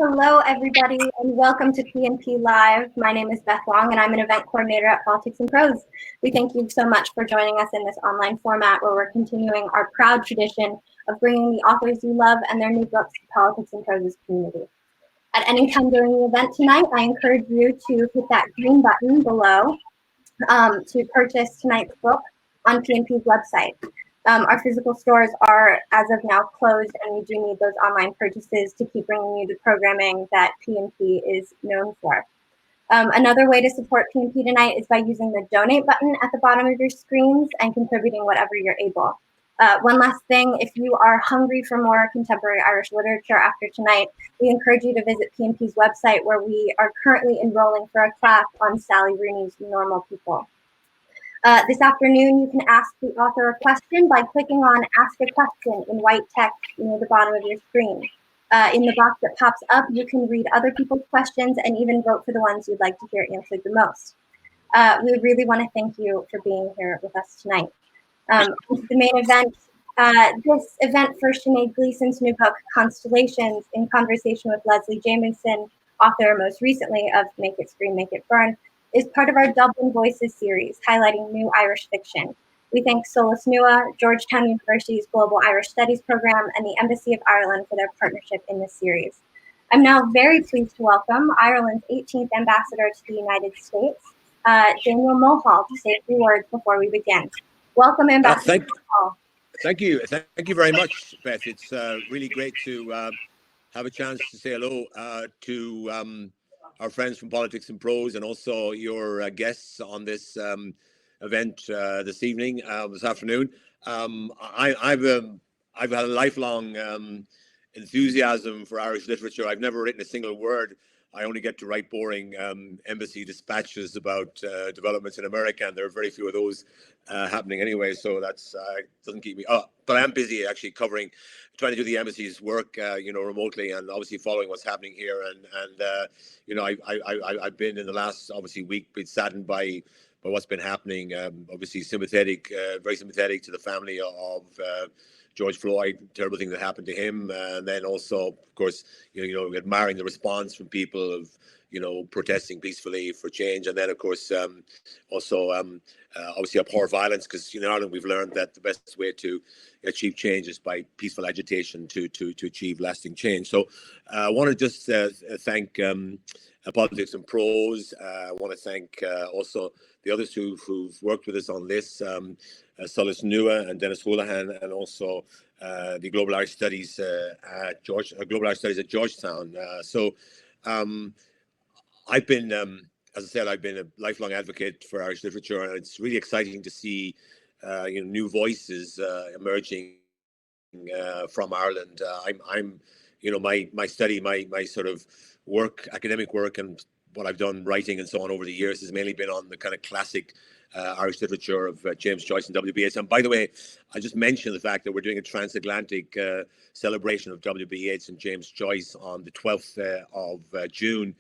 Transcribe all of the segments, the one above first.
Hello, everybody, and welcome to PNP Live. My name is Beth Wong, and I'm an event coordinator at Politics and Prose. We thank you so much for joining us in this online format where we're continuing our proud tradition of bringing the authors you love and their new books to Politics and Prose's community. At any time during the event tonight, I encourage you to hit that green button below to purchase tonight's book on PNP's website. Our physical stores are, as of now, closed, and we do need those online purchases to keep bringing you the programming that PNP is known for. Another way to support PNP tonight is by using the donate button at the bottom of your screens and contributing whatever you're able. One last thing, if you are hungry for more contemporary Irish literature after tonight, we encourage you to visit PNP's website, where we are currently enrolling for a class on Sally Rooney's Normal People. This afternoon, you can ask the author a question by clicking on Ask a Question in white text near the bottom of your screen. In the box that pops up, you can read other people's questions and even vote for the ones you'd like to hear answered the most. We really want to thank you for being here with us tonight. The main event, this event for Sinead Gleeson's new book, Constellations, in conversation with Leslie Jamison, author most recently of Make It Scream, Make It Burn, is part of our Dublin Voices series, highlighting new Irish fiction. We thank Solus Nua, Georgetown University's Global Irish Studies program, and the Embassy of Ireland for their partnership in this series. I'm now very pleased to welcome Ireland's 18th ambassador to the United States, Daniel Mulhall, to say a few words before we begin. Welcome, Ambassador Mulhall. Thank you very much, Beth. It's really great to have a chance to say hello to our friends from Politics and Prose, and also your guests on this event this evening, this afternoon. I've had a lifelong enthusiasm for Irish literature. I've never written a single word. I only get to write boring embassy dispatches about developments in America, and there are very few of those happening anyway, so that's doesn't keep me up. But I am busy actually trying to do the embassy's work, remotely, and obviously following what's happening here. And I've been in the last week been saddened by what's been happening. Obviously very sympathetic to the family of George Floyd, terrible thing that happened to him, and then also, of course, admiring the response from people of protesting peacefully for change, and then of course obviously abhor violence, because in Ireland we've learned that the best way to achieve change is by peaceful agitation to achieve lasting change. So I want to just thank Politics and Prose. I want to thank also the others who've worked with us on this, Solus Nua and Dennis Houlihan, and also the Global Irish Studies at Georgetown. I've been, as I said, I've been a lifelong advocate for Irish literature, and it's really exciting to see new voices emerging from Ireland. I'm my study, my sort of work, academic work, and what I've done writing and so on over the years has mainly been on the kind of classic Irish literature of James Joyce and W.B. Yeats. And by the way, I just mentioned the fact that we're doing a transatlantic celebration of W.B. Yeats and James Joyce on the 12th of June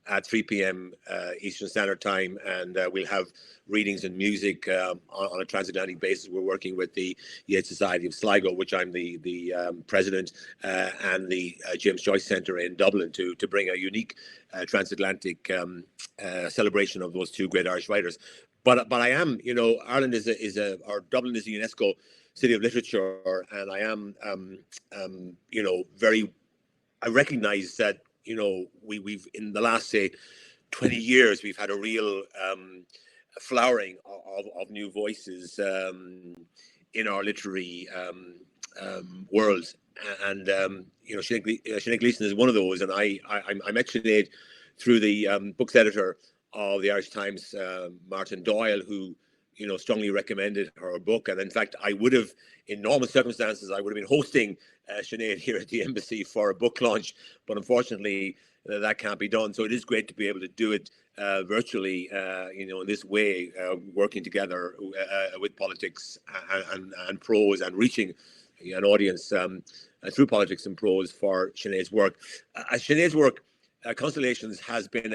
at 3 p.m. Eastern Standard Time, and we'll have readings and music on a transatlantic basis. We're working with the Yeats Society of Sligo, which I'm the president, and the James Joyce Centre in Dublin to bring a unique transatlantic celebration of those two great Irish writers. But I am, Ireland or Dublin is a UNESCO City of Literature, and I am, I recognise that we've in the last, say, 20 years, we've had a real flowering of new voices in our literary world, and Sinead Gleeson is one of those. And I met Sinead through the books editor of the Irish Times, Martin Doyle, who strongly recommended her book. And in fact, I would have, in normal circumstances, I would have been hosting Sinead here at the embassy for a book launch, but unfortunately that can't be done. So it is great to be able to do it virtually, in this way, working together with Politics and Prose, and reaching an audience through Politics and Prose for Sinead's work. Sinead's work, Constellations, has been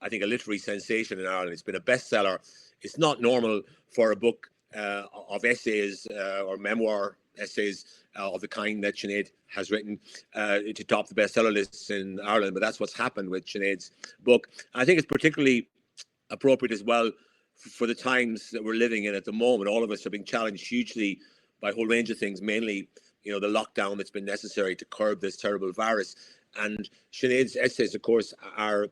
I think a literary sensation in Ireland. It's been a bestseller. It's not normal for a book of essays or memoir essays of the kind that Sinead has written to top the bestseller lists in Ireland. But that's what's happened with Sinead's book. I think it's particularly appropriate as well for the times that we're living in at the moment. All of us are being challenged hugely by a whole range of things, mainly, the lockdown that's been necessary to curb this terrible virus. And Sinead's essays, of course, are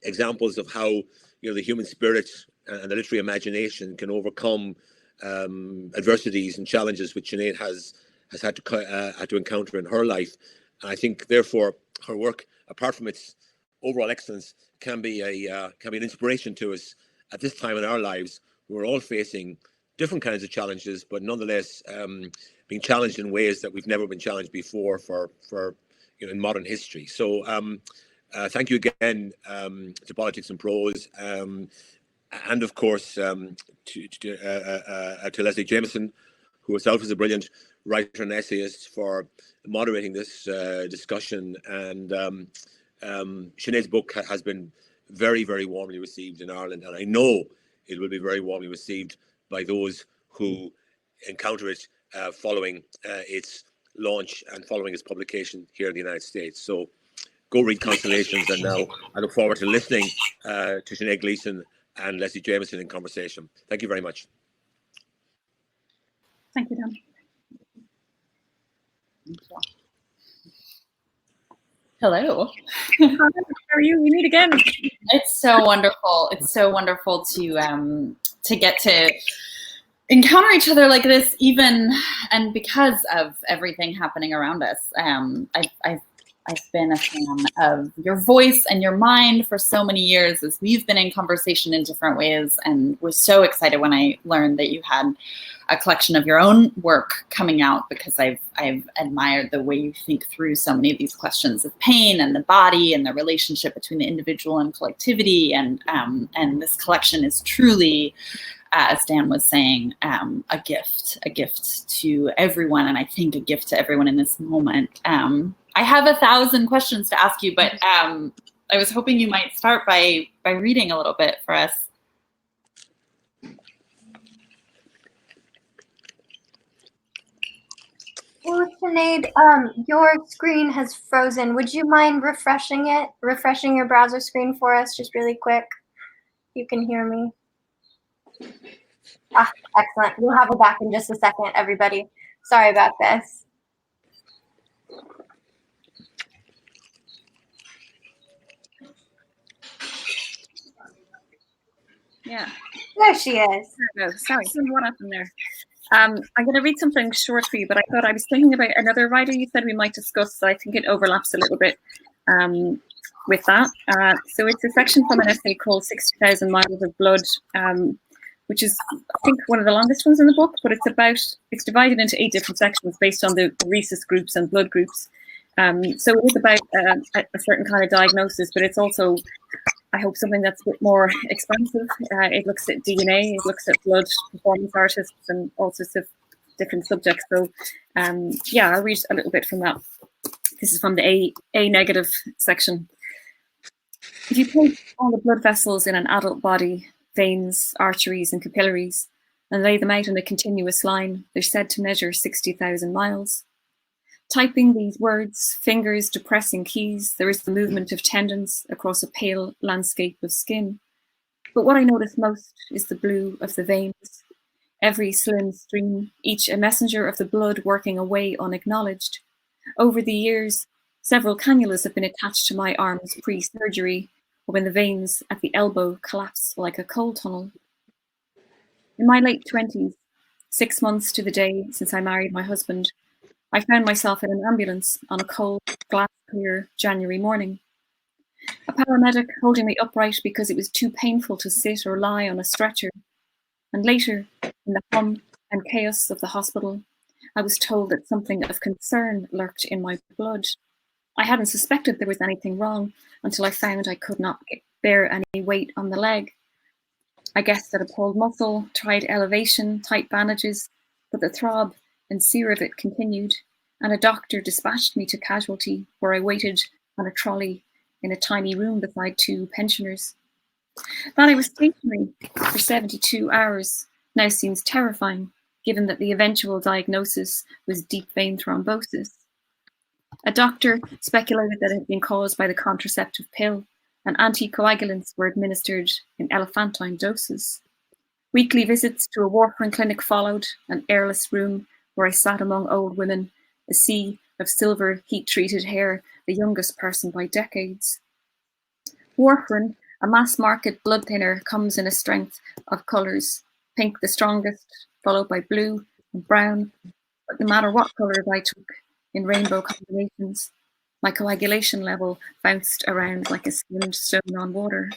examples of how, the human spirit and the literary imagination can overcome adversities and challenges which Sinead has had to encounter in her life. And I think, therefore, her work, apart from its overall excellence, can be an inspiration to us at this time in our lives. We're all facing different kinds of challenges, but nonetheless being challenged in ways that we've never been challenged before for in modern history. So thank you again to Politics and Prose, and of course to Leslie Jamison, who herself is a brilliant writer and essayist, for moderating this discussion. And Sinead's book has been very, very warmly received in Ireland, and I know it will be very warmly received by those who encounter it following its launch and following its publication here in the United States. So go read Constellations, and now I look forward to listening to Sinéad Gleeson and Leslie Jamison in conversation. Thank you very much. Thank you, Dan. Hello. How are you? We meet again. It's so wonderful. It's so wonderful to get to encounter each other like this, even and because of everything happening around us. I've been a fan of your voice and your mind for so many years as we've been in conversation in different ways, and was so excited when I learned that you had a collection of your own work coming out, because I've admired the way you think through so many of these questions of pain and the body and the relationship between the individual and collectivity, and this collection is truly, as Dan was saying, a gift to everyone, and I think a gift to everyone in this moment. I have 1,000 questions to ask you, but I was hoping you might start by reading a little bit for us. Well, Sinead, your screen has frozen. Would you mind refreshing your browser screen for us, just really quick? You can hear me. Ah, excellent. We'll have it back in just a second, everybody. Sorry about this. Yeah. There she is. There we go. Sorry, what happened there? I'm going to read something short for you, but I thought I was thinking about another writer you said we might discuss, so I think it overlaps a little bit with that. So it's a section from an essay called 60,000 Miles of Blood, which is, I think, one of the longest ones in the book, but it's divided into 8 different sections based on the rhesus groups and blood groups. So it is about a certain kind of diagnosis, but it's also, I hope, something that's a bit more expansive. It looks at DNA, it looks at blood, performance artists, and all sorts of different subjects. So yeah, I'll read a little bit from that. This is from the A negative section. If you take all the blood vessels in an adult body, veins, arteries, and capillaries, and lay them out in a continuous line, they're said to measure 60,000 miles. Typing these words, fingers depressing keys, there is the movement of tendons across a pale landscape of skin. But what I notice most is the blue of the veins. Every slim stream, each a messenger of the blood working away unacknowledged. Over the years, several cannulas have been attached to my arms pre-surgery, when the veins at the elbow collapse like a coal tunnel. In my late 20s, 6 months to the day since I married my husband, I found myself in an ambulance on a cold, glass-clear January morning. A paramedic holding me upright because it was too painful to sit or lie on a stretcher. And later, in the hum and chaos of the hospital, I was told that something of concern lurked in my blood. I hadn't suspected there was anything wrong until I found I could not bear any weight on the leg. I guessed at a pulled muscle, tried elevation, tight bandages, but the throb and sear of it continued, and a doctor dispatched me to casualty, where I waited on a trolley in a tiny room beside 2 pensioners. Then I was stationary for 72 hours, now seems terrifying, given that the eventual diagnosis was deep vein thrombosis. A doctor speculated that it had been caused by the contraceptive pill, and anticoagulants were administered in elephantine doses. Weekly visits to a warfarin clinic followed, an airless room where I sat among old women, a sea of silver heat-treated hair, the youngest person by decades. Warfarin, a mass-market blood thinner, comes in a strength of colours, pink the strongest, followed by blue and brown, but no matter what colours I took, in rainbow combinations, my coagulation level bounced around like a skimmed stone on water.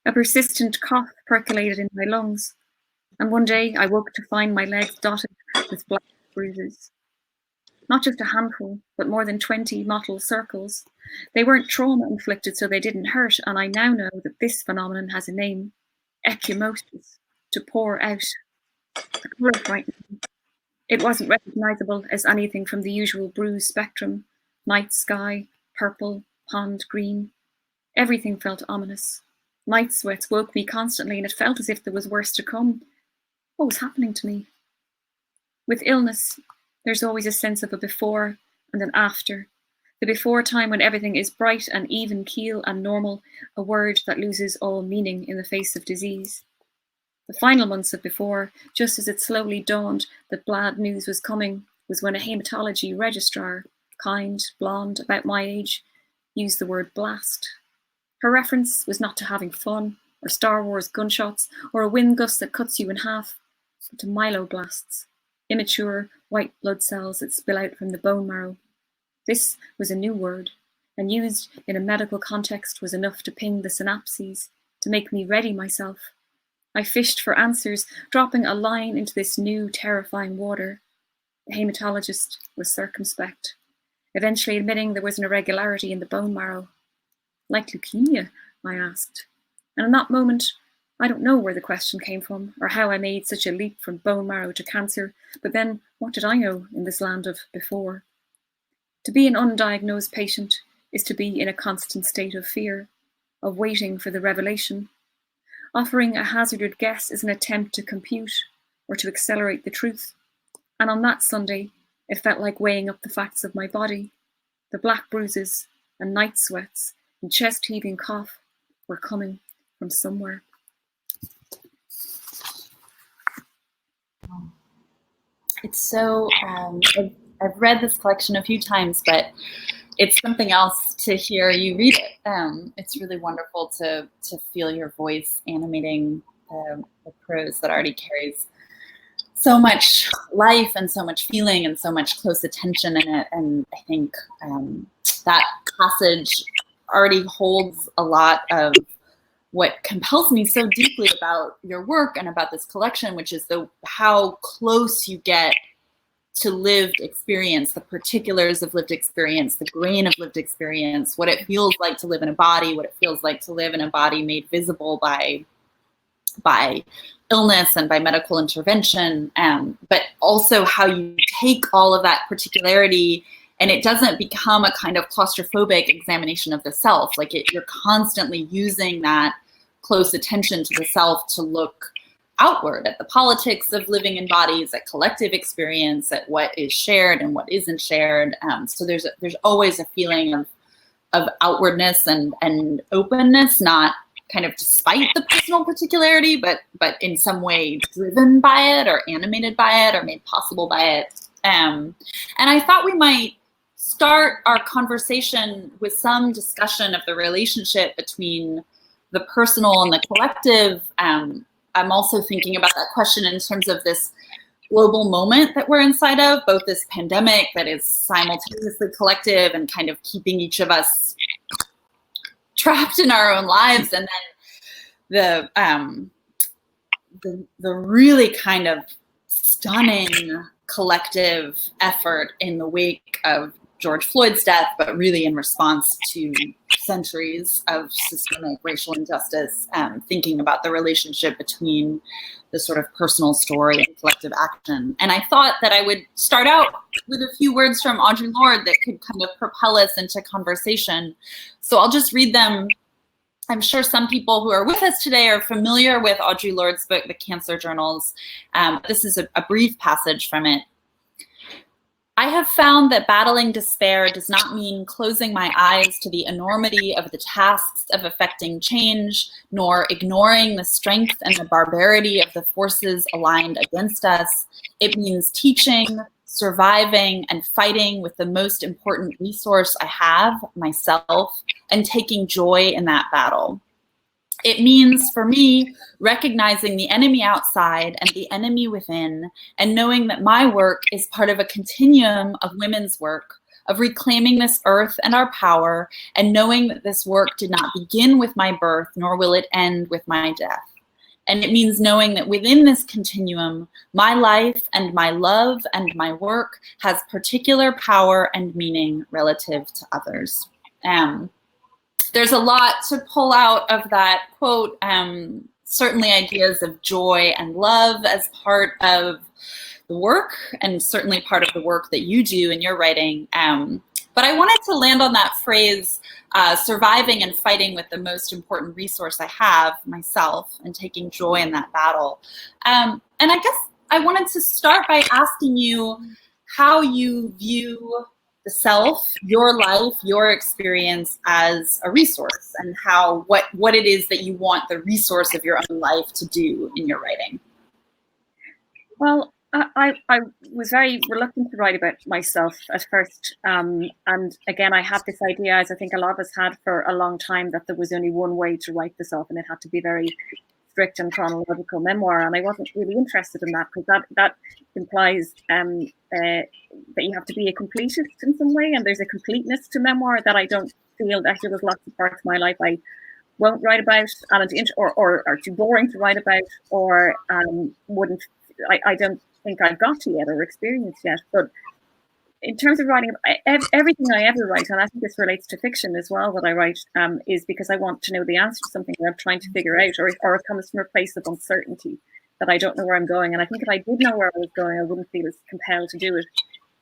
A persistent cough percolated in my lungs, and one day I woke to find my legs dotted with black bruises. Not just a handful, but more than 20 mottled circles. They weren't trauma-inflicted, so they didn't hurt, and I now know that this phenomenon has a name: ecchymosis, to pour out. The colour frightened me. It wasn't recognizable as anything from the usual bruise spectrum: night sky, purple, pond green. Everything felt ominous. Night sweats woke me constantly, and it felt as if there was worse to come. What was happening to me? With illness, there's always a sense of a before and an after. The before time when everything is bright and even keel and normal, a word that loses all meaning in the face of disease. The final months of before, just as it slowly dawned that bad news was coming, was when a haematology registrar, kind, blonde, about my age, used the word blast. Her reference was not to having fun, or Star Wars gunshots, or a wind gust that cuts you in half, but to myeloblasts, immature white blood cells that spill out from the bone marrow. This was a new word, and used in a medical context was enough to ping the synapses, to make me ready myself. I fished for answers, dropping a line into this new, terrifying water. The haematologist was circumspect, eventually admitting there was an irregularity in the bone marrow. Like leukemia, I asked. And in that moment, I don't know where the question came from, or how I made such a leap from bone marrow to cancer, but then what did I know in this land of before? To be an undiagnosed patient is to be in a constant state of fear, of waiting for the revelation. Offering a hazarded guess is an attempt to compute or to accelerate the truth. And on that Sunday, it felt like weighing up the facts of my body. The black bruises and night sweats and chest-heaving cough were coming from somewhere. It's so, I've read this collection a few times, but it's something else to hear you read it. It's really wonderful to feel your voice animating the prose that already carries so much life and so much feeling and so much close attention in it. And I think that passage already holds a lot of what compels me so deeply about your work and about this collection, which is how close you get to lived experience, the particulars of lived experience, the grain of lived experience, what it feels like to live in a body, what it feels like to live in a body made visible by illness and by medical intervention, but also how you take all of that particularity and it doesn't become a kind of claustrophobic examination of the self. Like you're constantly using that close attention to the self to look outward at the politics of living in bodies, at collective experience, at what is shared and what isn't shared. So there's always a feeling of outwardness and openness, not kind of despite the personal particularity, but in some way driven by it or animated by it or made possible by it. And I thought we might start our conversation with some discussion of the relationship between the personal and the collective. I'm also thinking about that question in terms of this global moment that we're inside of, both this pandemic that is simultaneously collective and kind of keeping each of us trapped in our own lives, and then the really kind of stunning collective effort in the wake of George Floyd's death, but really in response to centuries of systemic racial injustice, thinking about the relationship between the sort of personal story and collective action. And I thought that I would start out with a few words from Audre Lorde that could kind of propel us into conversation. So I'll just read them I'm sure some people who are with us today are familiar with Audre Lorde's book, The Cancer Journals. This is a brief passage from it. I have found that battling despair does not mean closing my eyes to the enormity of the tasks of effecting change, nor ignoring the strength and the barbarity of the forces aligned against us. It means teaching, surviving, and fighting with the most important resource I have, myself, and taking joy in that battle. It means, for me, recognizing the enemy outside and the enemy within, and knowing that my work is part of a continuum of women's work, of reclaiming this earth and our power, and knowing that this work did not begin with my birth, nor will it end with my death. And it means knowing that within this continuum, my life and my love and my work has particular power and meaning relative to others. There's a lot to pull out of that quote, certainly ideas of joy and love as part of the work, and certainly part of the work that you do in your writing. But I wanted to land on that phrase, surviving and fighting with the most important resource I have, myself, and taking joy in that battle. And I guess I wanted to start by asking you how you view the self, your life, your experience as a resource, and how what it is that you want the resource of your own life to do in your writing. Well, I was very reluctant to write about myself at first. And again, I had this idea, as I think a lot of us had for a long time, that there was only one way to write the self, and it had to be very strict and chronological memoir. And I wasn't really interested in that, because that implies that you have to be a completist in some way, and there's a completeness to memoir that I don't feel. Actually, there's lots of parts of my life I won't write about, and or are too boring to write about, or wouldn't. I don't think I've got to yet or experienced yet. But in terms of writing, everything I ever write, and I think this relates to fiction as well, that I write, is because I want to know the answer to something that I'm trying to figure out, or it comes from a place of uncertainty that I don't know where I'm going. And I think if I did know where I was going, I wouldn't feel as compelled to do it.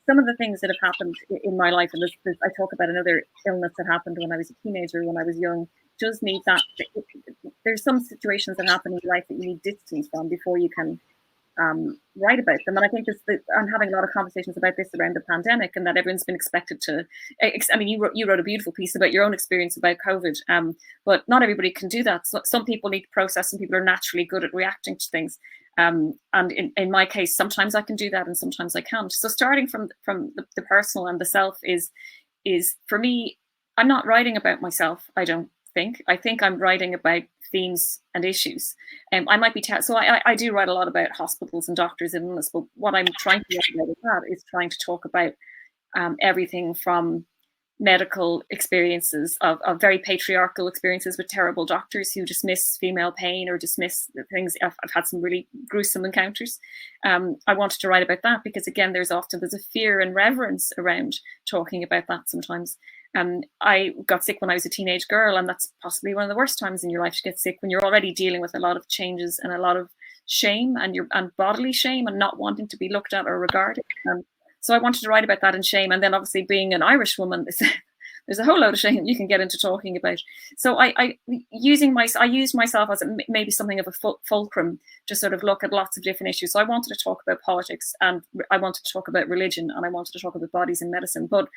Some of the things that have happened in my life, and I talk about another illness that happened when I was a teenager, when I was young, does need that. There's some situations that happen in your life that you need distance from before you can write about them. And I think I'm having a lot of conversations about this around the pandemic, and that everyone's been expected to. I mean, you wrote a beautiful piece about your own experience about COVID, but not everybody can do that. So some people need to process, and people are naturally good at reacting to things. And in my case, sometimes I can do that, and sometimes I can't. So starting from the personal and the self is for me. I'm not writing about myself, I don't think. I think I'm writing about themes and issues. I might be so I do write a lot about hospitals and doctors and illness, but what I'm trying to write about is trying to talk about everything from medical experiences of very patriarchal experiences with terrible doctors who dismiss female pain or dismiss the things. I've had some really gruesome encounters. I wanted to write about that because, again, there's a fear and reverence around talking about that sometimes. I got sick when I was a teenage girl, and that's possibly one of the worst times in your life to get sick, when you're already dealing with a lot of changes and a lot of shame and bodily shame and not wanting to be looked at or regarded. So I wanted to write about that and shame. And then obviously being an Irish woman, there's a whole load of shame you can get into talking about. So I used myself as maybe something of a fulcrum to sort of look at lots of different issues. So I wanted to talk about politics, and I wanted to talk about religion, and I wanted to talk about bodies and medicine. But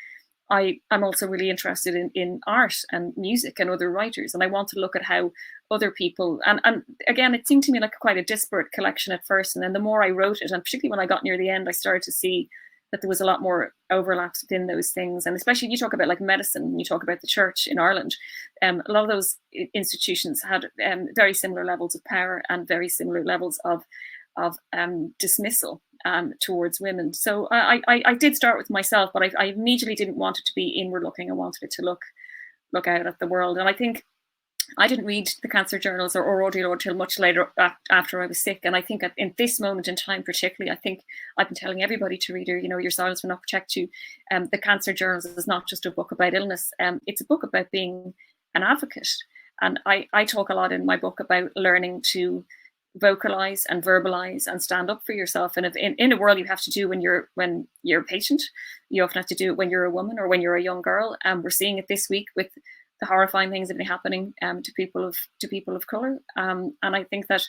I'm also really interested in art and music and other writers, and I want to look at how other people, and again, it seemed to me like quite a disparate collection at first, and then the more I wrote it, and particularly when I got near the end, I started to see that there was a lot more overlaps within those things. And especially you talk about like medicine, you talk about the church in Ireland, a lot of those institutions had very similar levels of power and very similar levels of dismissal towards women. So I did start with myself, but I immediately didn't want it to be inward looking. I wanted it to look out at the world. And I think I didn't read the cancer journals or Audre Lorde till much later after I was sick. And I think in this moment in time, particularly, I think I've been telling everybody to read her, your silence will not protect you. The cancer journals is not just a book about illness. It's a book about being an advocate. And I talk a lot in my book about learning to vocalize and verbalize and stand up for yourself. And if in a world you have to do when you're a patient, you often have to do it when you're a woman or when you're a young girl. And we're seeing it this week with horrifying things that have been happening to people of color. And I think that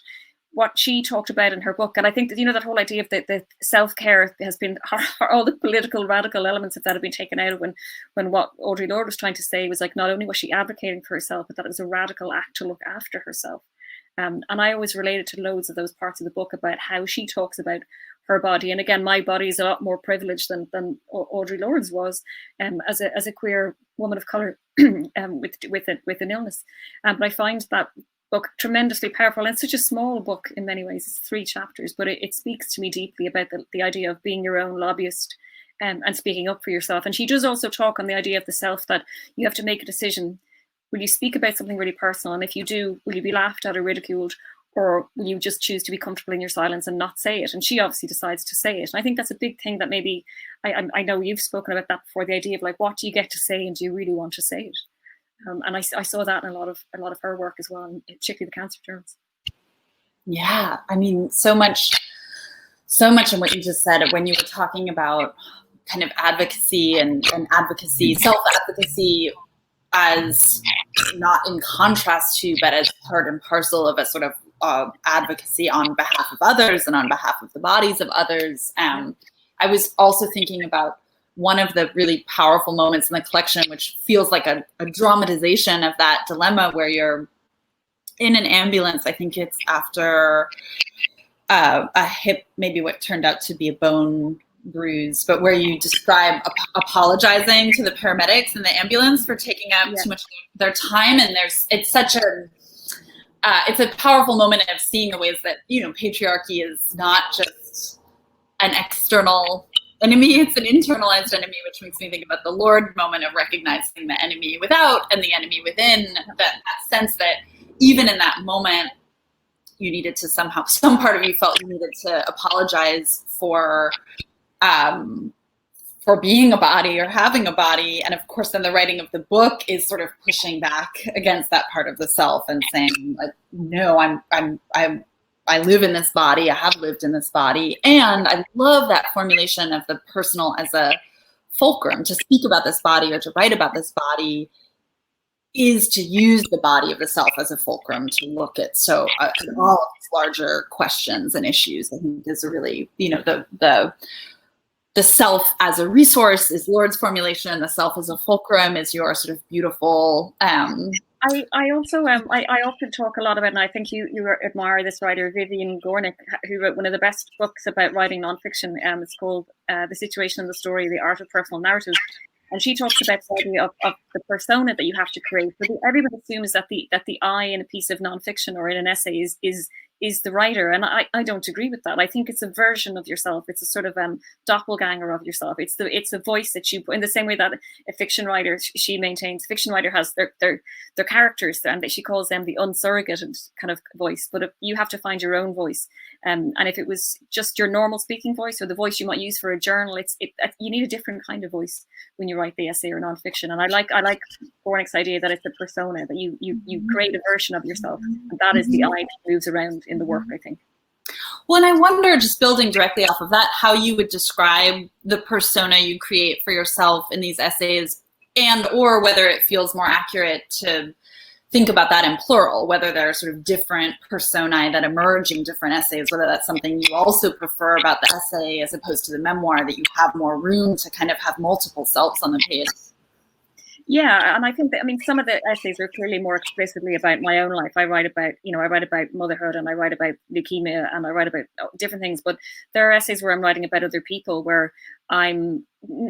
what she talked about in her book, and I think that, you know, that whole idea of the self-care has been, all the political radical elements of that have been taken out of when what Audre Lorde was trying to say was like, not only was she advocating for herself, but that it was a radical act to look after herself. And I always related to loads of those parts of the book about how she talks about her body. And again, my body is a lot more privileged than Audre Lorde's was, as a queer woman of color with an illness. But I find that book tremendously powerful, and it's such a small book in many ways. It's 3 chapters, but it speaks to me deeply about the idea of being your own lobbyist and speaking up for yourself. And she does also talk on the idea of the self, that you have to make a decision. Will you speak about something really personal? And if you do, will you be laughed at or ridiculed? Or will you just choose to be comfortable in your silence and not say it? And she obviously decides to say it. And I think that's a big thing that maybe, I know you've spoken about that before, the idea of like, what do you get to say and do you really want to say it? And I saw that in a lot of her work as well, and particularly the cancer journals. Yeah, I mean, so much in what you just said when you were talking about kind of advocacy and advocacy, self-advocacy, as not in contrast to, but as part and parcel of a sort of advocacy on behalf of others and on behalf of the bodies of others. I was also thinking about one of the really powerful moments in the collection, which feels like a dramatization of that dilemma, where you're in an ambulance. I think it's after a hip, maybe what turned out to be a bone bruise, but where you describe apologizing to the paramedics in the ambulance for taking up too much of their time. And it's such it's a powerful moment of seeing the ways that, you know, patriarchy is not just an external enemy, it's an internalized enemy, which makes me think about the Lourdes moment of recognizing the enemy without and the enemy within, that sense that even in that moment, you needed to somehow, some part of you felt you needed to apologize for being a body or having a body. And of course, then the writing of the book is sort of pushing back against that part of the self and saying, like, no, I live in this body. I have lived in this body. And I love that formulation of the personal as a fulcrum. To speak about this body or to write about this body is to use the body of the self as a fulcrum to look at all of these larger questions and issues. I think is a really, you know, the self as a resource is Lourdes' formulation. The self as a fulcrum is your sort of beautiful. I also I often talk a lot about, and I think you admire this writer, Vivian Gornick, who wrote one of the best books about writing nonfiction. It's called The Situation and the Story, The Art of Personal Narrative. And she talks about the idea of the persona that you have to create. So everybody assumes that the I in a piece of nonfiction or in an essay is the writer. And I don't agree with that. I think it's a version of yourself. It's a sort of doppelganger of yourself. It's a voice that you, in the same way that a fiction writer, she maintains, fiction writer has their characters, and she calls them the unsurrogated kind of voice. But you have to find your own voice. And if it was just your normal speaking voice or the voice you might use for a journal, you need a different kind of voice when you write the essay or nonfiction. And I like Gornick's idea that it's a persona, that you create a version of yourself, and that is the I that moves around in the work, I think. Well, and I wonder, just building directly off of that, how you would describe the persona you create for yourself in these essays, and or whether it feels more accurate to think about that in plural, whether there are sort of different personae that emerge in different essays, whether that's something you also prefer about the essay as opposed to the memoir, that you have more room to kind of have multiple selves on the page. Yeah, and I think that, I mean, some of the essays are clearly more explicitly about my own life. I write about motherhood, and I write about leukemia, and I write about different things. But there are essays where I'm writing about other people, where I'm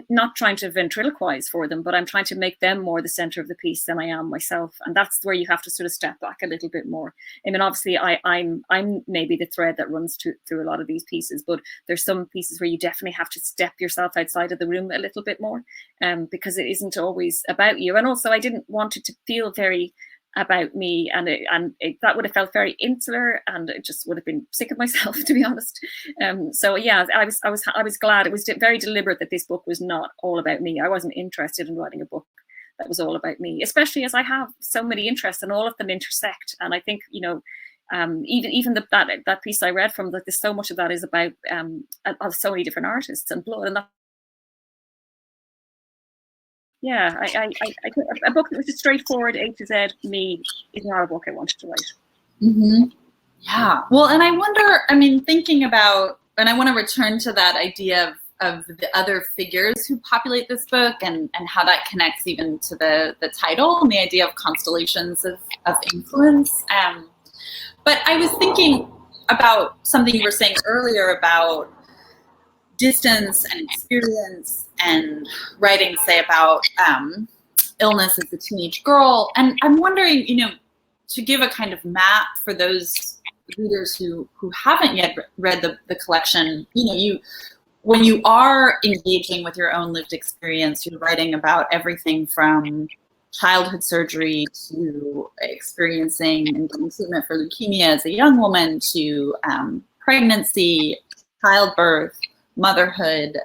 not trying to ventriloquize for them, but I'm trying to make them more the center of the piece than I am myself. And that's where you have to sort of step back a little bit more. I mean, obviously, I'm maybe the thread that runs through a lot of these pieces, but there's some pieces where you definitely have to step yourself outside of the room a little bit more, because it isn't always about you. And also, I didn't want it to feel very about me, and that would have felt very insular, and it just would have been sick of myself, to be honest. So yeah, I was glad. It was very deliberate that this book was not all about me. I wasn't interested in writing a book that was all about me, especially as I have so many interests and all of them intersect. And I think, you know, even that piece I read from, that there's so much of that is about so many different artists and blood, and that, yeah, a book that was just straightforward A to Z me is not a book I wanted to write. Mm-hmm. Yeah. Well, and I wonder, I mean, thinking about, and I want to return to that idea of the other figures who populate this book and how that connects even to the title and the idea of constellations of influence. But I was thinking about something you were saying earlier about distance and experience and writing, say, about illness as a teenage girl. And I'm wondering, to give a kind of map for those readers who haven't yet read the collection, when you are engaging with your own lived experience, you're writing about everything from childhood surgery to experiencing and getting treatment for leukemia as a young woman to pregnancy, childbirth, motherhood,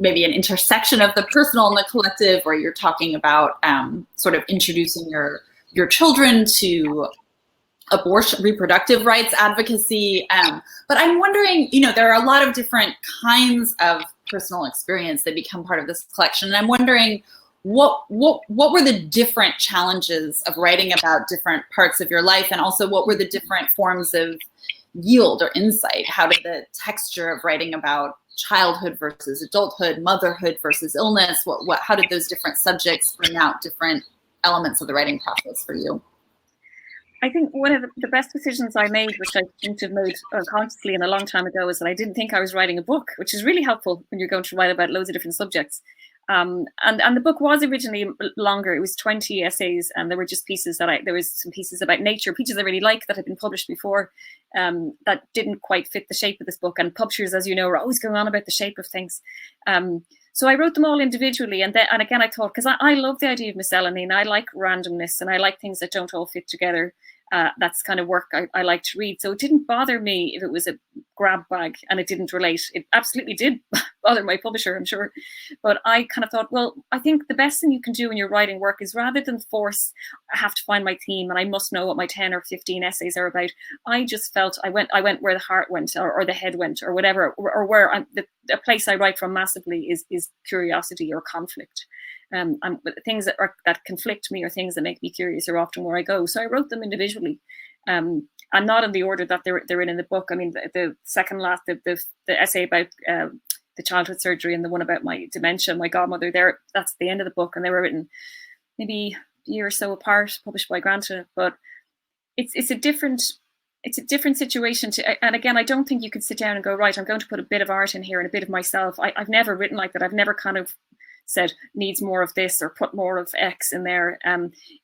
maybe an intersection of the personal and the collective, where you're talking about sort of introducing your children to abortion, reproductive rights advocacy. But I'm wondering, there are a lot of different kinds of personal experience that become part of this collection. And I'm wondering what were the different challenges of writing about different parts of your life? And also what were the different forms of yield or insight? How did the texture of writing about childhood versus adulthood, motherhood versus illness, how did those different subjects bring out different elements of the writing process for you? I think one of the best decisions I made, which I seem to have made unconsciously and a long time ago, is that I didn't think I was writing a book, which is really helpful when you're going to write about loads of different subjects. And the book was originally longer. It was 20 essays, and there were just pieces there was some pieces about nature, pieces I really like that had been published before, that didn't quite fit the shape of this book. And publishers, as you know, are always going on about the shape of things. So I wrote them all individually, and again I thought, because I love the idea of miscellany, and I like randomness, and I like things that don't all fit together. That's kind of work I like to read. So it didn't bother me if it was a grab bag and it didn't relate. It absolutely did bother my publisher, I'm sure. But I kind of thought, well, I think the best thing you can do in your writing work is, rather than force, I have to find my theme and I must know what my 10 or 15 essays are about. I just felt I went where the heart went, or the head went, or whatever, or where the place I write from massively is curiosity or conflict. And things that conflict me or things that make me curious are often where I go. So I wrote them individually, and not in the order that they're in the book. I mean, the second last, the essay about the childhood surgery and the one about my dementia, my godmother, that's the end of the book, and they were written maybe a year or so apart, published by Granta. But it's a different situation and again, I don't think you could sit down and go, right, I'm going to put a bit of art in here and a bit of myself. I've never written like that. I've never kind of said needs more of this or put more of X in there.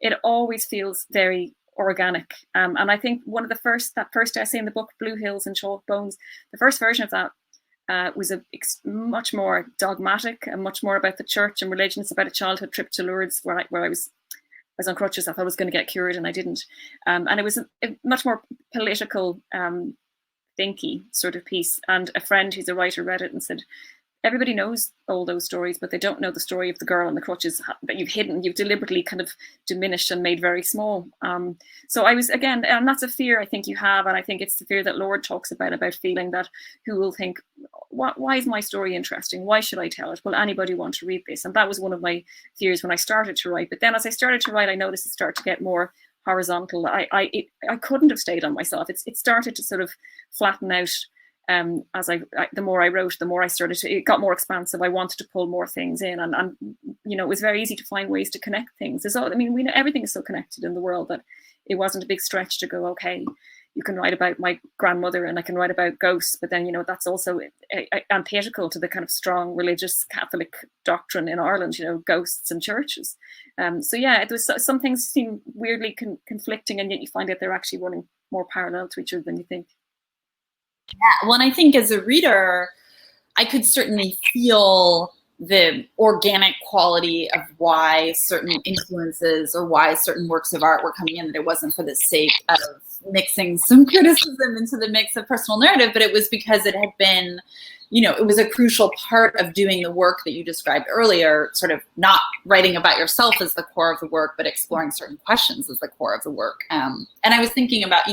It always feels very organic. And I think that first essay in the book, Blue Hills and Chalk Bones, the first version of that was much more dogmatic and much more about the church and religion. It's about a childhood trip to Lourdes where I was on crutches. I thought I was going to get cured and I didn't. And it was a much more political, thinky sort of piece. And a friend who's a writer read it and said, everybody knows all those stories, but they don't know the story of the girl on the crutches that you've deliberately kind of diminished and made very small. So I was, again, and that's a fear I think you have, and I think it's the fear that Lourdes talks about feeling that who will think, why is my story interesting? Why should I tell it? Will anybody want to read this? And that was one of my fears when I started to write. But then as I started to write, I noticed it started to get more horizontal. I couldn't have stayed on myself. It started to sort of flatten out. The more I wrote, the more it got more expansive. I wanted to pull more things in, and it was very easy to find ways to connect things. We know everything is so connected in the world that it wasn't a big stretch to go, okay, you can write about my grandmother and I can write about ghosts, but then, that's also antithetical to the kind of strong religious Catholic doctrine in Ireland, ghosts and churches. It was, some things seem weirdly conflicting, and yet you find out they're actually running more parallel to each other than you think. Yeah, well, and I think as a reader, I could certainly feel the organic quality of why certain influences or why certain works of art were coming in, that it wasn't for the sake of mixing some criticism into the mix of personal narrative, but it was because it had been, it was a crucial part of doing the work that you described earlier, sort of not writing about yourself as the core of the work, but exploring certain questions as the core of the work. And I was thinking about,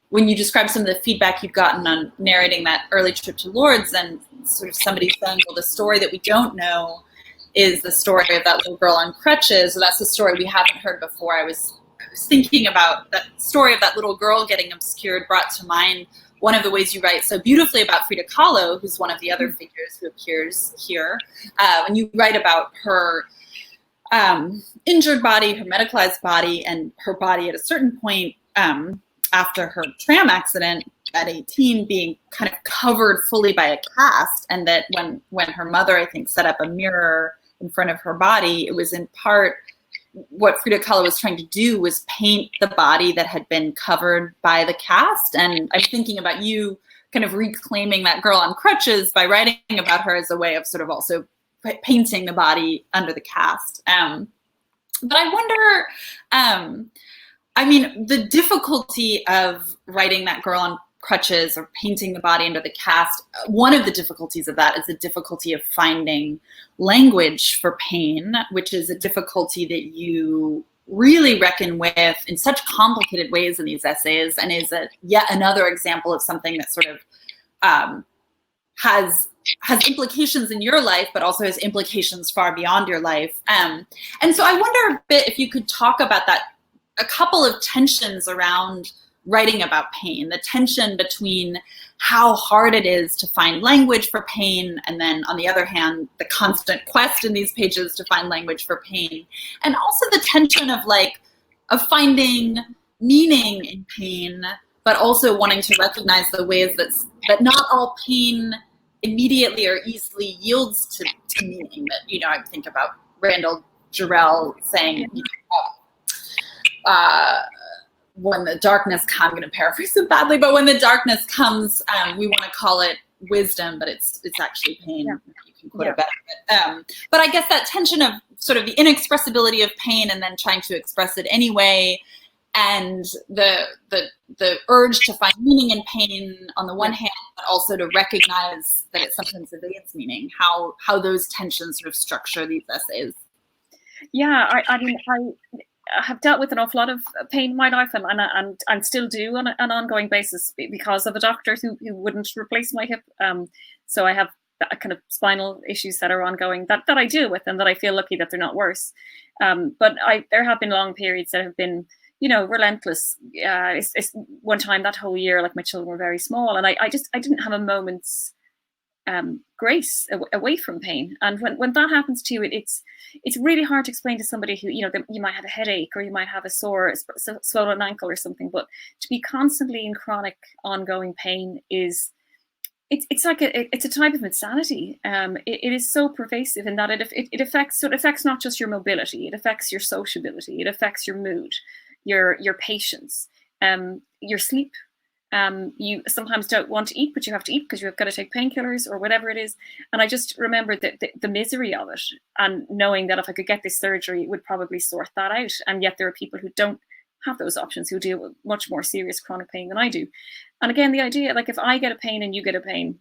when you described some of the feedback you've gotten on narrating that early trip to Lourdes, and sort of somebody saying, well, the story that we don't know is the story of that little girl on crutches. So that's the story we haven't heard before. I was thinking about that story of that little girl getting obscured, brought to mind one of the ways you write so beautifully about Frida Kahlo, who's one of the other figures who appears here. And you write about her injured body, her medicalized body, and her body at a certain point after her tram accident at 18 being kind of covered fully by a cast, and that when her mother, I think, set up a mirror in front of her body, it was in part what Frida Kahlo was trying to do was paint the body that had been covered by the cast. And I'm thinking about you kind of reclaiming that girl on crutches by writing about her as a way of sort of also painting the body under the cast. But I wonder, I mean, the difficulty of writing that girl on crutches or painting the body under the cast, one of the difficulties of that is the difficulty of finding language for pain, which is a difficulty that you really reckon with in such complicated ways in these essays, and is yet another example of something that sort of has implications in your life, but also has implications far beyond your life. And so I wonder a bit if you could talk about that, a couple of tensions around writing about pain, the tension between how hard it is to find language for pain, and then on the other hand, the constant quest in these pages to find language for pain, and also the tension of finding meaning in pain, but also wanting to recognize the ways that not all pain immediately or easily yields to meaning. That, I think about Randall Jarrell saying, when the darkness comes, I'm going to paraphrase it badly, but when the darkness comes, we want to call it wisdom, but it's actually pain. Yeah. You can quote it better. But I guess that tension of sort of the inexpressibility of pain and then trying to express it anyway, and the urge to find meaning in pain on the one hand, but also to recognize that it sometimes evades meaning, how those tensions sort of structure these essays. Yeah, I mean, I have dealt with an awful lot of pain in my life, and still do on an ongoing basis because of a doctor who wouldn't replace my hip. So I have kind of spinal issues that are ongoing that I deal with, and that I feel lucky that they're not worse. But there have been long periods that have been, relentless. It's one time that whole year, like my children were very small, and I didn't have a moment's grace away from pain. And when that happens to you, it's really hard to explain to somebody who, you might have a headache, or you might have a sore, swollen ankle or something, but to be constantly in chronic ongoing pain it's a type of insanity. It is so pervasive in that it affects not just your mobility, it affects your sociability, it affects your mood, your patience, your sleep. You sometimes don't want to eat, but you have to eat because you've got to take painkillers or whatever it is. And I just remember the misery of it, and knowing that if I could get this surgery, it would probably sort that out. And yet there are people who don't have those options, who deal with much more serious chronic pain than I do. And again, the idea, like, if I get a pain and you get a pain,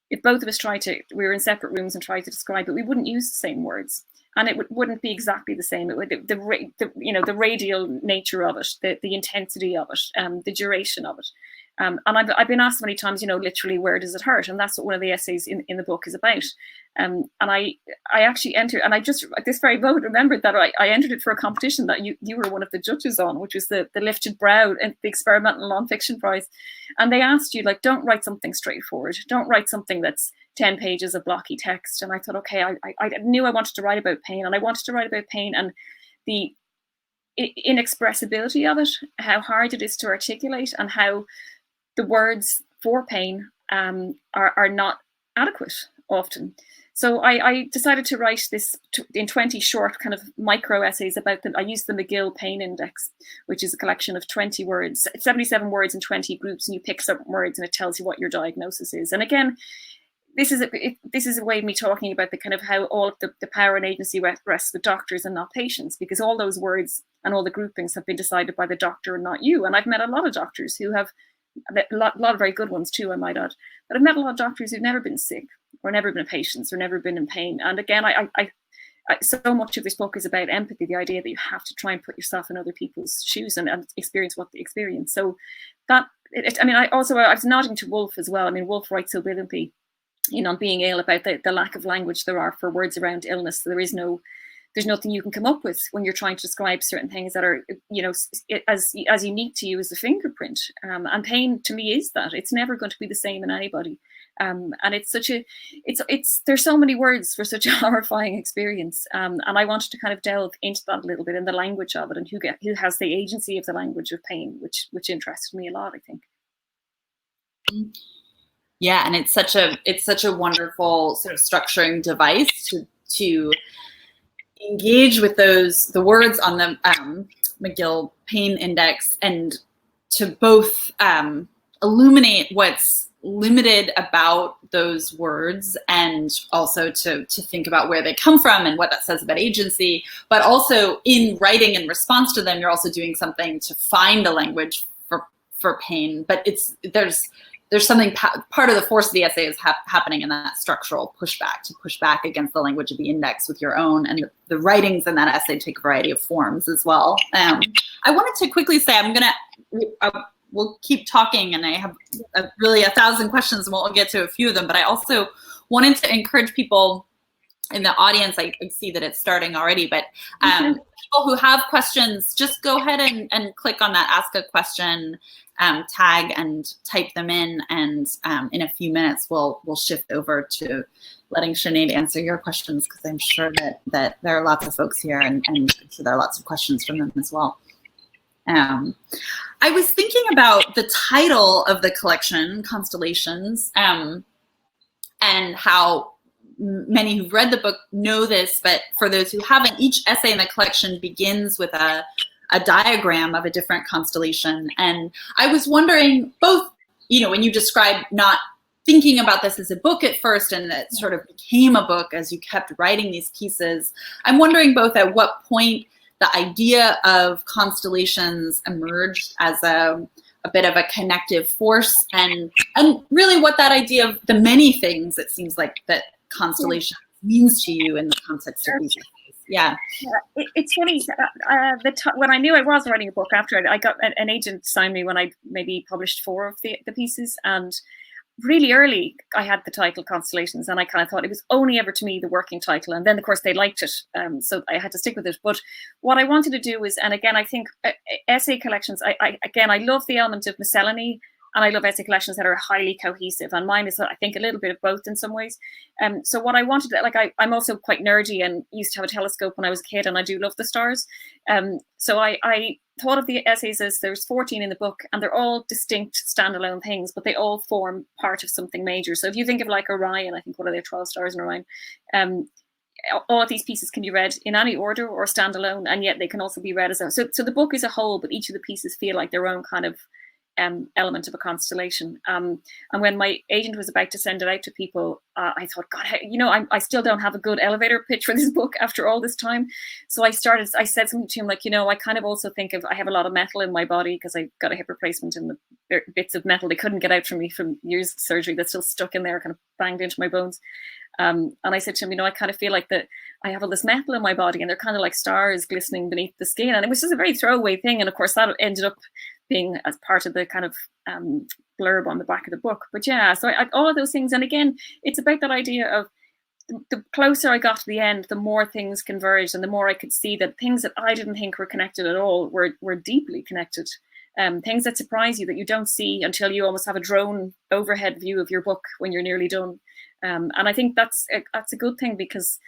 if both of us we were in separate rooms and tried to describe it, we wouldn't use the same words. And it wouldn't be exactly the same. It would the radial nature of it, the intensity of it, the duration of it. And I've been asked many times, literally, where does it hurt? And that's what one of the essays in the book is about. And I actually entered, and I just at this very moment remembered that I entered it for a competition that you were one of the judges on, which was the Lifted Brow and the Experimental Nonfiction Prize. And they asked you, don't write something straightforward. Don't write something that's 10 pages of blocky text. And I thought, okay, I knew I wanted to write about pain, and I wanted to write about pain and the inexpressibility of it, how hard it is to articulate, and how the words for pain are not adequate often. So I decided to write this in 20 short kind of micro essays about them. I used the McGill Pain Index, which is a collection of 20 words, 77 words in 20 groups, and you pick certain words and it tells you what your diagnosis is. And again, this is a way of me talking about the kind of how all of the power and agency rests with doctors and not patients, because all those words and all the groupings have been decided by the doctor and not you. And I've met a lot of doctors who have, a lot of very good ones too, I might add, but I've met a lot of doctors who've never been sick, or never been patients, or never been in pain. And again, I so much of this book is about empathy, the idea that you have to try and put yourself in other people's shoes and experience what they experience. So that, I was nodding to Woolf as well. I mean, Woolf writes so brilliantly on being ill, about the lack of language there are for words around illness. There's nothing you can come up with when you're trying to describe certain things that are, as unique to you as the fingerprint. And pain to me is that. It's never going to be the same in anybody. And there's so many words for such a horrifying experience. And I wanted to kind of delve into that a little bit, in the language of it, and who has the agency of the language of pain, which interested me a lot, I think. Yeah, and it's such a wonderful sort of structuring device to engage with the words on the McGill Pain Index, and to both illuminate what's limited about those words, and also to think about where they come from and what that says about agency. But also in writing in response to them, you're also doing something to find a language for pain. But there's something, part of the force of the essay is happening in that structural pushback, to push back against the language of the index with your own, and the writings in that essay take a variety of forms as well. I wanted to quickly say, we'll keep talking, and I have really 1,000 questions, and we'll get to a few of them, but I also wanted to encourage people in the audience. I see that it's starting already, but people who have questions, just go ahead and click on that Ask a Question tag and type them in, and in a few minutes we'll shift over to letting Sinead answer your questions, because I'm sure that there are lots of folks here, and I'm sure there are lots of questions from them as well. I was thinking about the title of the collection, Constellations, and how many who've read the book know this, but for those who haven't, each essay in the collection begins with a diagram of a different constellation. And I was wondering, both, when you described not thinking about this as a book at first, and it sort of became a book as you kept writing these pieces, I'm wondering both at what point the idea of constellations emerged as a bit of a connective force, and really what that idea of the many things it seems like that constellation means to you in the context of these. Yeah. It's funny. When I knew I was writing a book, after I got an agent signed me when I maybe published 4 of the pieces, and really early I had the title Constellations, and I kind of thought it was only ever to me the working title, and then of course they liked it, so I had to stick with it. But what I wanted to do is, and again I think essay collections, I love the element of miscellany, and I love essay collections that are highly cohesive, and mine is, I think, a little bit of both in some ways. So what I wanted, I'm also quite nerdy and used to have a telescope when I was a kid, and I do love the stars. So I thought of the essays as there's 14 in the book, and they're all distinct standalone things, but they all form part of something major. So if you think of like Orion, I think, what are there, 12 stars in Orion? All of these pieces can be read in any order or standalone, and yet they can also be read as a, so the book is a whole, but each of the pieces feel like their own kind of element of a constellation. And when my agent was about to send it out to people, I thought, God, I still don't have a good elevator pitch for this book after all this time. So I said something to him like, I kind of also think of, I have a lot of metal in my body because I got a hip replacement, and the bits of metal they couldn't get out from me from years of surgery that's still stuck in there, kind of banged into my bones. And I said to him, I kind of feel like that I have all this metal in my body, and they're kind of like stars glistening beneath the skin. And it was just a very throwaway thing. And of course that ended up being as part of the kind of blurb on the back of the book. But yeah, so all of those things. And again, it's about that idea of the closer I got to the end, the more things converged, and the more I could see that things that I didn't think were connected at all were deeply connected. Things that surprise you that you don't see until you almost have a drone overhead view of your book when you're nearly done. And I think that's a good thing, because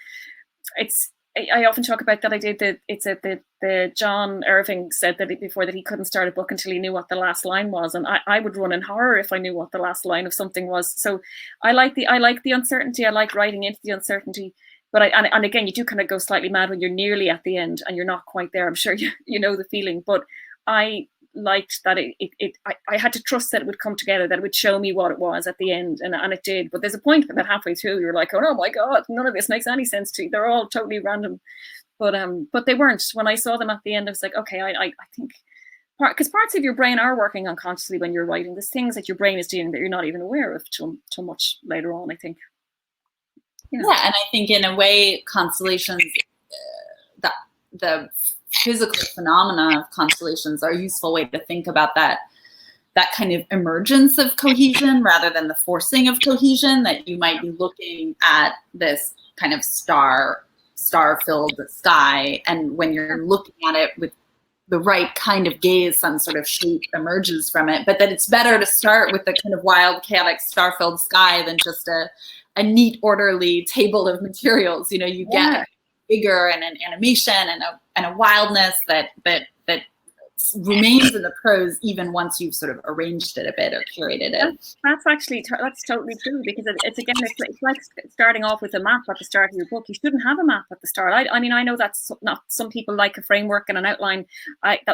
I often talk about that idea that the John Irving said that before, that he couldn't start a book until he knew what the last line was, and I would run in horror if I knew what the last line of something was. So I like the uncertainty. I like writing into the uncertainty. But and again, you do kind of go slightly mad when you're nearly at the end and you're not quite there. I'm sure you know the feeling. But I liked that I had to trust that it would come together, that it would show me what it was at the end, and it did. But there's a point that halfway through you're like, oh my God, none of this makes any sense to you. They're all totally random. But they weren't. When I saw them at the end, I was like, okay, I think, because parts of your brain are working unconsciously when you're writing. There's things that your brain is doing that you're not even aware of till much later on, I think. Yeah, and I think in a way, constellations, the physical phenomena of constellations are a useful way to think about that that kind of emergence of cohesion rather than the forcing of cohesion, that you might be looking at this kind of star-filled sky, and when you're looking at it with the right kind of gaze, some sort of shape emerges from it, but that it's better to start with the kind of wild, chaotic, star-filled sky than just a neat, orderly table of materials. You know, you get bigger and an animation and a wildness that remains in the prose even once you've sort of arranged it a bit or curated it. That's totally true, because it's again, it's like starting off with a map at the start of your book. You shouldn't have a map at the start. I mean, I know that's not, some people like a framework and an outline.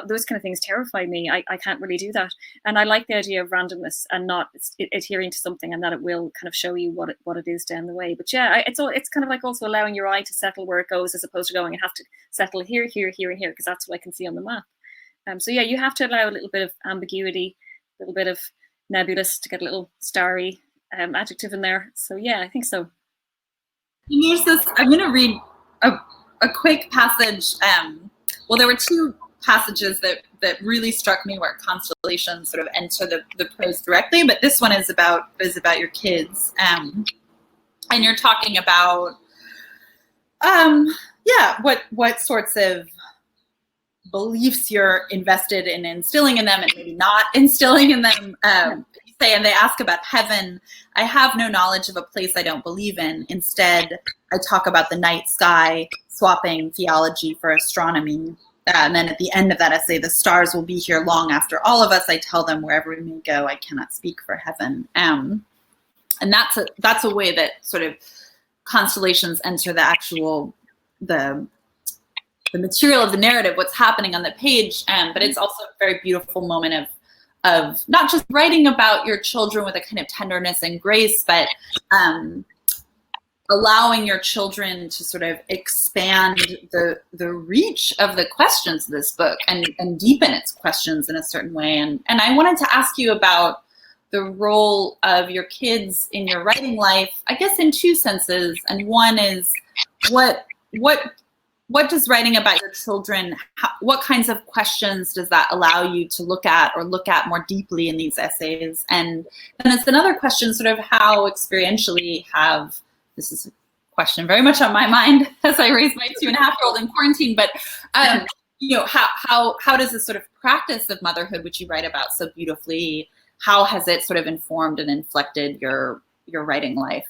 Those kind of things terrify me. I can't really do that. And I like the idea of randomness and not adhering to something, and that it will kind of show you what it is down the way. But yeah, it's kind of like also allowing your eye to settle where it goes, as opposed to going, I have to settle here, here, here, and here, because that's what I can see on the map. So yeah, you have to allow a little bit of ambiguity, a little bit of nebulous to get a little starry adjective in there. So yeah, I think so. There's this, I'm going to read a quick passage. Well, there were two passages that really struck me where constellations sort of enter the prose directly, but this one is about your kids. And you're talking about, what sorts of beliefs you're invested in instilling in them and maybe not instilling in them. And they ask about heaven. I have no knowledge of a place I don't believe in. Instead, I talk about the night sky, swapping theology for astronomy. And then at the end of that essay, the stars will be here long after all of us. I tell them wherever we may go, I cannot speak for heaven. And that's a way that sort of constellations enter the material of the narrative, what's happening on the page, but it's also a very beautiful moment of not just writing about your children with a kind of tenderness and grace, but allowing your children to sort of expand the reach of the questions of this book and deepen its questions in a certain way. And I wanted to ask you about the role of your kids in your writing life, I guess in two senses. And one is what does writing about your children, what kinds of questions does that allow you to look at more deeply in these essays? And then it's another question, sort of how experientially this is a question very much on my mind as I raise my 2.5-year-old in quarantine, but how does this sort of practice of motherhood, which you write about so beautifully, how has it sort of informed and inflected your writing life?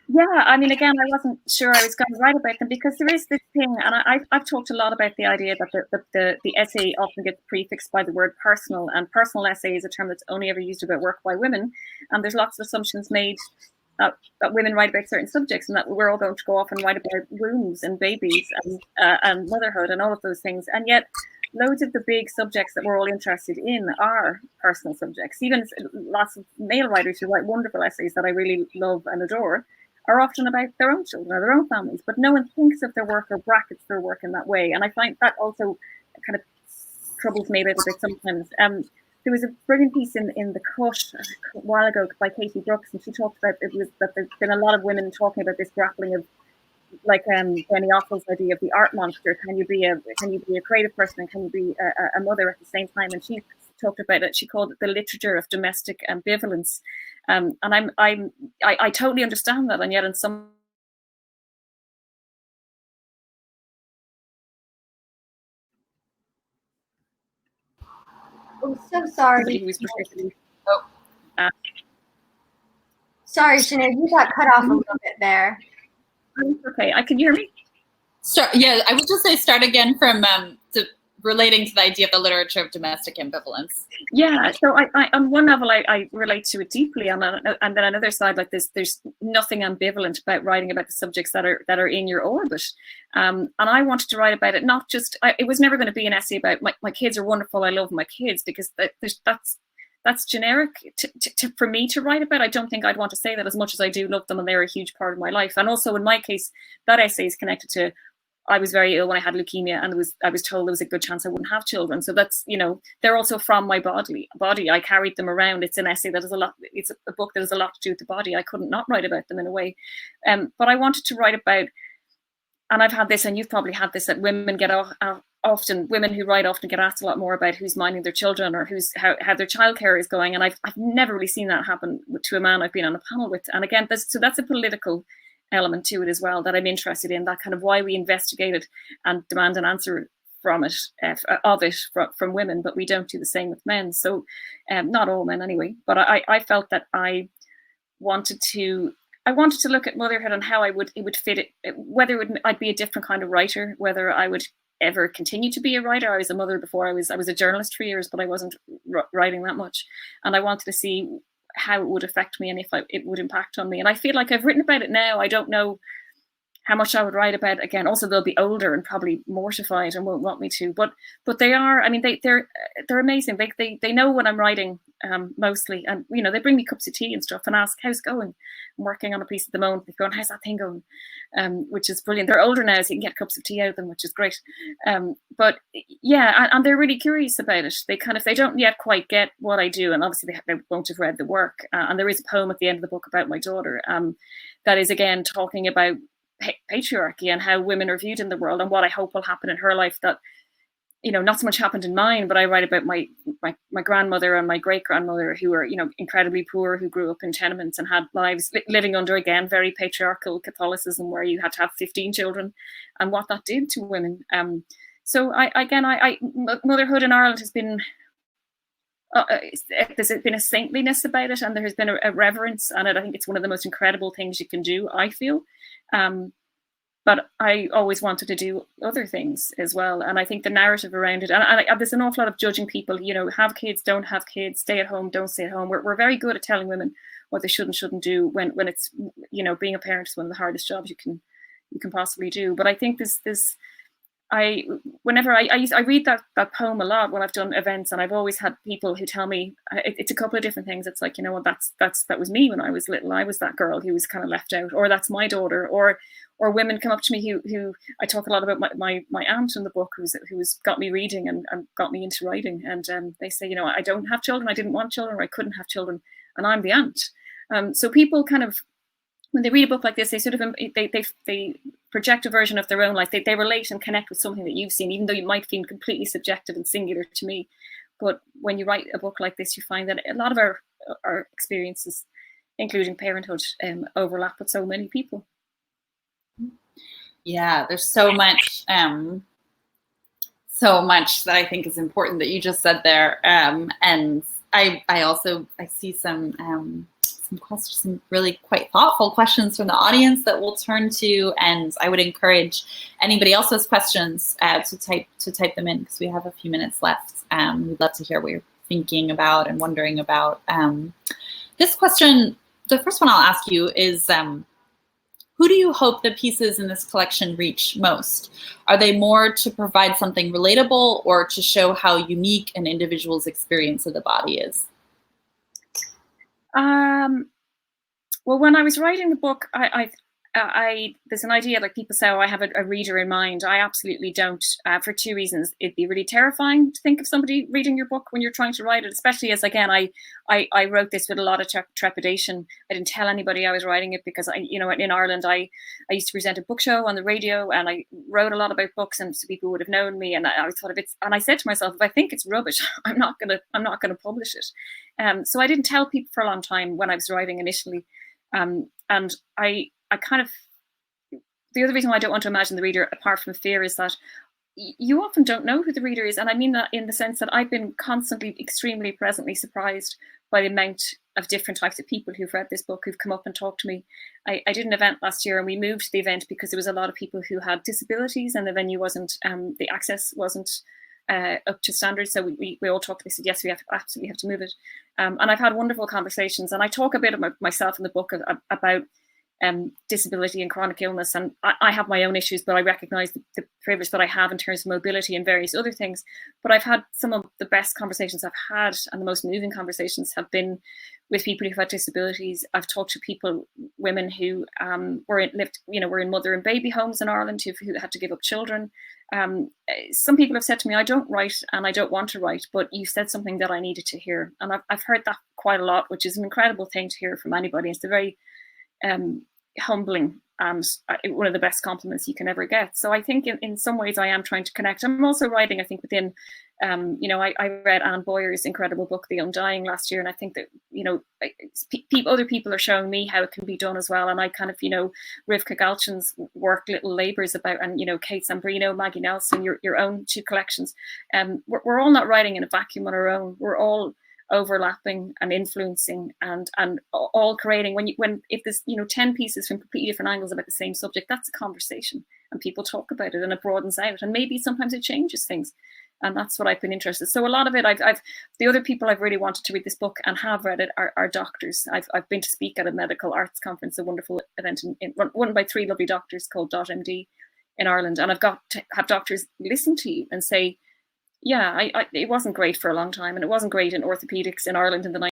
Yeah, I mean, again, I wasn't sure I was going to write about them, because there is this thing, and I've talked a lot about the idea that the essay often gets prefixed by the word personal, and personal essay is a term that's only ever used about work by women, and there's lots of assumptions made that women write about certain subjects, and that we're all going to go off and write about wombs and babies and motherhood and all of those things, and yet loads of the big subjects that we're all interested in are personal subjects. Even lots of male writers who write wonderful essays that I really love and adore are often about their own children or their own families, but no one thinks of their work or brackets their work in that way. And I find that also kind of troubles me a little bit sometimes. There was a brilliant piece in the Cut a while ago by Katie Brooks, and she talked about that there's been a lot of women talking about this grappling of, like Jenny Offal's idea of the art monster. Can you be a creative person, and can you be a mother at the same time? And she talked about it. She called it the literature of domestic ambivalence. And I totally understand that, and yet in some. Oh, so sorry. Who was particularly. Sorry, Sinead, you got cut off a little bit there. Okay, can you hear me? Yeah, I would just say start again from relating to the idea of the literature of domestic ambivalence. Yeah, so I on one level I relate to it deeply, and then on another side, like there's nothing ambivalent about writing about the subjects that are in your orbit, and I wanted to write about it. Not just it was never going to be an essay about my kids are wonderful, I love my kids, because that's generic for me to write about. I don't think I'd want to say that, as much as I do love them and they're a huge part of my life. And also in my case, that essay is connected to, I was very ill when I had leukemia, and I was told there was a good chance I wouldn't have children. So that's, they're also from my body. I carried them around. It's an essay that is it's a book that has a lot to do with the body. I couldn't not write about them in a way. But I wanted to write about, and I've had this, and you've probably had this, that women get often women who write often get asked a lot more about who's minding their children or how their childcare is going, and I've never really seen that happen to a man I've been on a panel with. And again, that's a political element to it as well that I'm interested in, that kind of why we investigated and demand an answer from it, from women, but we don't do the same with men. So not all men anyway, but I felt that I wanted to look at motherhood and how it would fit it, whether I'd be a different kind of writer, whether I would ever continue to be a writer. I was a mother before. I was a journalist for years, but I wasn't writing that much, and I wanted to see how it would affect me and if it would impact on me. And I feel like I've written about it now. I don't know how much I would write about it again. Also, they'll be older and probably mortified and won't want me to. But they are. I mean, they're amazing. They know what I'm writing mostly, and they bring me cups of tea and stuff and ask how's it going. I'm working on a piece at the moment. They're going, how's that thing going? Which is brilliant. They're older now, so you can get cups of tea out of them, which is great. But yeah, and they're really curious about it. They don't yet quite get what I do, and obviously they won't have read the work. And there is a poem at the end of the book about my daughter that is again talking about patriarchy and how women are viewed in the world and what I hope will happen in her life that not so much happened in mine, but I write about my grandmother and my great grandmother who were incredibly poor, who grew up in tenements and had lives living under again very patriarchal Catholicism where you had to have 15 children and what that did to women. So motherhood in Ireland has been there's been a saintliness about it, and there has been a reverence, and I think it's one of the most incredible things you can do, I feel. But I always wanted to do other things as well, and I think the narrative around it, and there's an awful lot of judging people, have kids, don't have kids, stay at home, don't stay at home. We're very good at telling women what they should and shouldn't do when it's, being a parent is one of the hardest jobs you can possibly do. But I think whenever I read that poem a lot when I've done events, and I've always had people who tell me it's a couple of different things. It's like, that was me when I was little. I was that girl who was kind of left out, or that's my daughter, or women come up to me who I talk a lot about my aunt in the book who's got me reading and got me into writing, and they say, I don't have children, I didn't want children, or I couldn't have children, and I'm the aunt. So people kind of, when they read a book like this, they sort of they project a version of their own life. They relate and connect with something that you've seen, even though you might feel completely subjective and singular to me. But when you write a book like this, you find that a lot of our experiences, including parenthood, overlap with so many people. Yeah, there's so much that I think is important that you just said there. And I see some questions, some really quite thoughtful questions from the audience that we'll turn to, and I would encourage anybody else has questions to type them in, because we have a few minutes left. We'd love to hear what you're thinking about and wondering about. This question, the first one I'll ask you is, who do you hope the pieces in this collection reach most? Are they more to provide something relatable, or to show how unique an individual's experience of the body is? Well, when I was writing the book, there's an idea, like people say, I have a reader in mind. I absolutely don't, for two reasons. It'd be really terrifying to think of somebody reading your book when you're trying to write it, especially as, again, I wrote this with a lot of trepidation. I didn't tell anybody I was writing it because in Ireland, I used to present a book show on the radio, and I wrote a lot about books, and so people would have known me. And I thought and I said to myself, if I think it's rubbish, I'm not gonna publish it. So I didn't tell people for a long time when I was writing initially. And I kind of, the other reason why I don't want to imagine the reader, apart from fear, is that you often don't know who the reader is. And I mean that in the sense that I've been constantly, extremely pleasantly surprised by the amount of different types of people who've read this book, who've come up and talked to me. I did an event last year, and we moved the event because there was a lot of people who had disabilities, and the venue wasn't, the access wasn't up to standards. So we all talked, they said, yes, we absolutely have to move it. And I've had wonderful conversations, and I talk a bit about myself in the book about disability and chronic illness, and I have my own issues, but I recognize the privilege that I have in terms of mobility and various other things. But I've had some of the best conversations I've had, and the most moving conversations have been with people who've had disabilities. I've talked to people, women who were in mother and baby homes in Ireland, who had to give up children. Some people have said to me, I don't write and I don't want to write, but you said something that I needed to hear. And I've heard that quite a lot, which is an incredible thing to hear from anybody. It's a very humbling and one of the best compliments you can ever get. So I think in some ways I am trying to connect. I'm also writing, I think, within, I read Anne Boyer's incredible book, The Undying, last year. And I think that, other people are showing me how it can be done as well. And I kind of, Rivka Galchin's work, Little Labours, about, and, Kate Sambrino, Maggie Nelson, your own 2 collections. We're all not writing in a vacuum on our own. We're all overlapping and influencing and all creating. If there's 10 pieces from completely different angles about the same subject, that's a conversation and people talk about it and it broadens out, and maybe sometimes it changes things. And that's what I've been interested. So a lot of it, the other people I've really wanted to read this book and have read it are doctors. I've been to speak at a medical arts conference, a wonderful event run by 3 lovely doctors called .md in Ireland, and I've got to have doctors listen to you and say, yeah, it wasn't great for a long time, and it wasn't great in orthopedics in Ireland in the